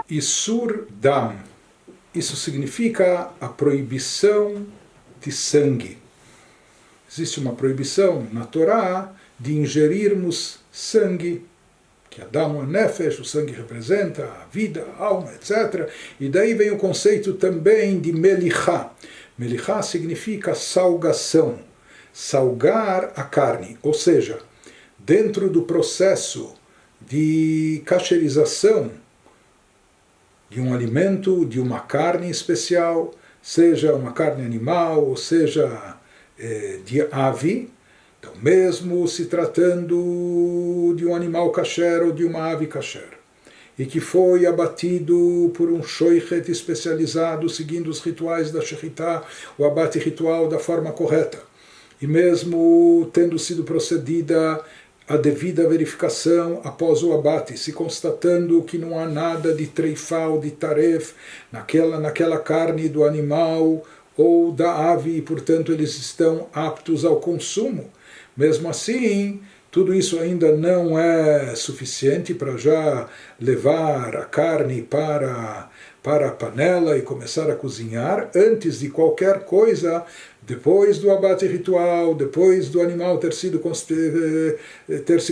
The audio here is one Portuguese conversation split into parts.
Isur Dam. Isso significa a proibição de sangue. Existe uma proibição na Torá de ingerirmos sangue, que Adam Nefesh, o sangue representa a vida, a alma, etc. E daí vem o conceito também de Melichá. Melichá significa salgação, salgar a carne, ou seja, dentro do processo de cacherização de um alimento, de uma carne especial, seja uma carne animal, ou seja de ave, então mesmo se tratando de um animal kasher ou de uma ave kasher, e que foi abatido por um shoichet especializado, seguindo os rituais da shechitá, o abate ritual da forma correta, e mesmo tendo sido procedida a devida verificação após o abate, se constatando que não há nada de treifá ou de taref naquela carne do animal ou da ave, e portanto eles estão aptos ao consumo. Mesmo assim, tudo isso ainda não é suficiente para já levar a carne para a panela e começar a cozinhar. Antes de qualquer coisa, depois do abate ritual, depois do animal ter se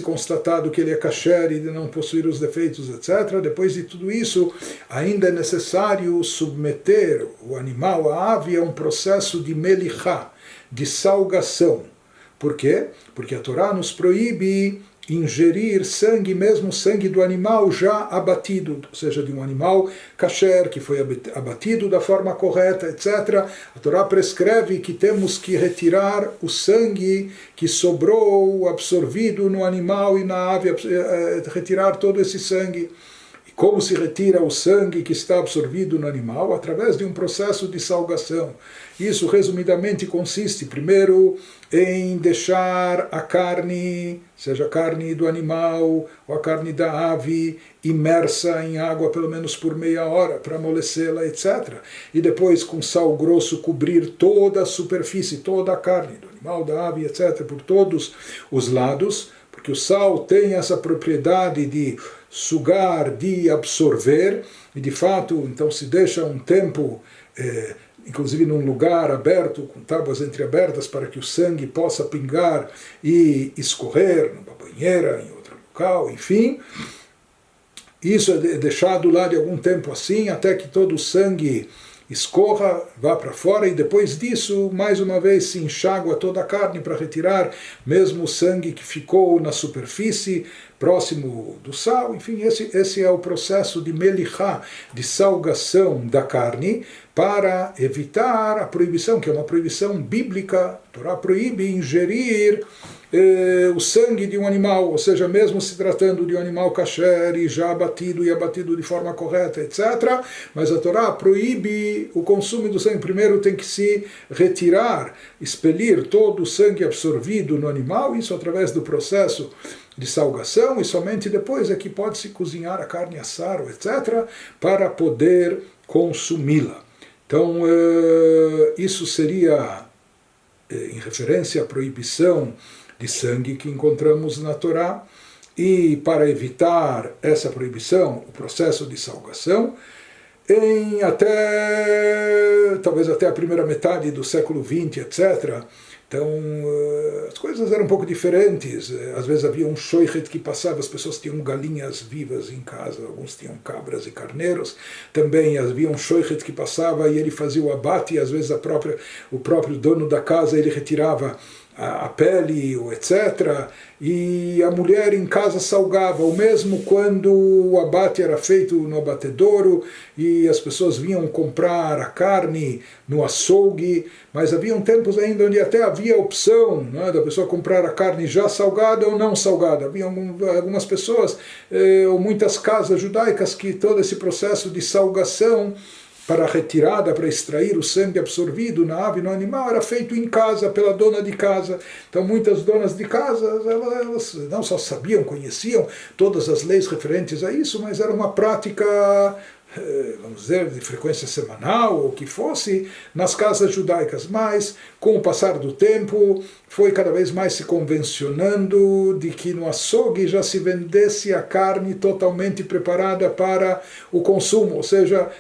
constatado que ele é kasher e de não possuir os defeitos, etc., depois de tudo isso, ainda é necessário submeter o animal, a ave, a um processo de melichá, de salgação. Por quê? Porque a Torá nos proíbe ingerir sangue, mesmo sangue do animal já abatido, ou seja, de um animal kasher, que foi abatido da forma correta, etc. A Torá prescreve que temos que retirar o sangue que sobrou, absorvido no animal e na ave, retirar todo esse sangue. E como se retira o sangue que está absorvido no animal? Através de um processo de salgação. Isso, resumidamente, consiste, primeiro, em deixar a carne, seja a carne do animal ou a carne da ave, imersa em água pelo menos por meia hora, para amolecê-la, etc. E depois, com sal grosso, cobrir toda a superfície, toda a carne do animal, da ave, etc., por todos os lados, porque o sal tem essa propriedade de sugar, de absorver, e de fato, então se deixa um tempo, inclusive num lugar aberto, com tábuas entreabertas, para que o sangue possa pingar e escorrer numa banheira, em outro local, enfim. Isso é deixado lá de algum tempo assim, até que todo o sangue escorra, vá para fora, e depois disso, mais uma vez, se enxágua toda a carne para retirar mesmo o sangue que ficou na superfície, próximo do sal. Enfim, esse é o processo de melichá, de salgação da carne, para evitar a proibição, que é uma proibição bíblica. A Torá proíbe ingerir o sangue de um animal, ou seja, mesmo se tratando de um animal kasher e já abatido de forma correta, etc. Mas a Torá proíbe o consumo do sangue. Primeiro tem que se retirar, expelir todo o sangue absorvido no animal, isso através do processo de salgação, e somente depois é que pode-se cozinhar a carne, assar, etc., para poder consumi-la. Então, isso seria em referência à proibição de sangue que encontramos na Torá. E para evitar essa proibição, o processo de salgação, talvez até a primeira metade do século XX, etc., então as coisas eram um pouco diferentes. Às vezes havia um shoichet que passava, as pessoas tinham galinhas vivas em casa, alguns tinham cabras e carneiros. Também havia um shoichet que passava e ele fazia o abate, e às vezes o próprio dono da casa ele retirava a pele, etc. E a mulher em casa salgava, ou mesmo quando o abate era feito no abatedouro e as pessoas vinham comprar a carne no açougue, mas haviam tempos ainda onde até havia a opção, né, da pessoa comprar a carne já salgada ou não salgada. Havia algumas pessoas, ou muitas casas judaicas, que todo esse processo de salgação para a retirada, para extrair o sangue absorvido na ave, no animal, era feito em casa, pela dona de casa. Então muitas donas de casa, elas não só sabiam, conheciam todas as leis referentes a isso, mas era uma prática, vamos dizer, de frequência semanal, ou que fosse, nas casas judaicas. Mas, com o passar do tempo, foi cada vez mais se convencionando de que no açougue já se vendesse a carne totalmente preparada para o consumo, ou seja,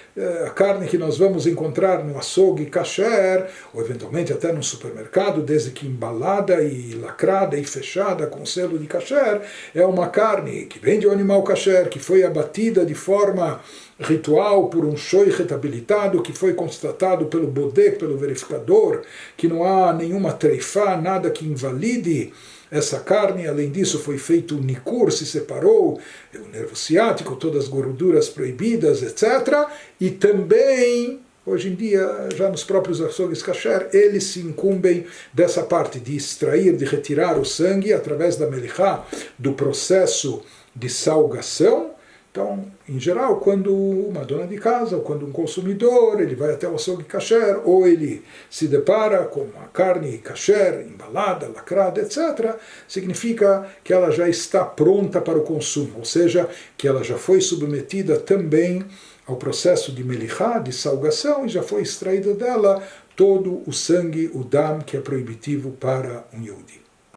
a carne que nós vamos encontrar no açougue kasher, ou eventualmente até no supermercado, desde que embalada e lacrada e fechada com selo de kasher, é uma carne que vem de um animal kasher, que foi abatida de forma ritual por um shoichet habilitado, que foi constatado pelo bodek, pelo verificador, que não há nenhuma treifá, nada que invalide essa carne. Além disso, foi feito o nikur, se separou o nervo ciático, todas as gorduras proibidas, etc. E também, hoje em dia, já nos próprios açougues kasher, eles se incumbem dessa parte de extrair, de retirar o sangue através da melichá, do processo de salgação. Então, em geral, quando uma dona de casa, ou quando um consumidor, ele vai até o açougue kasher, ou ele se depara com uma carne kasher, embalada, lacrada, etc., significa que ela já está pronta para o consumo, ou seja, que ela já foi submetida também ao processo de melichá, de salgação, e já foi extraído dela todo o sangue, o dam, que é proibitivo para um Yehudi.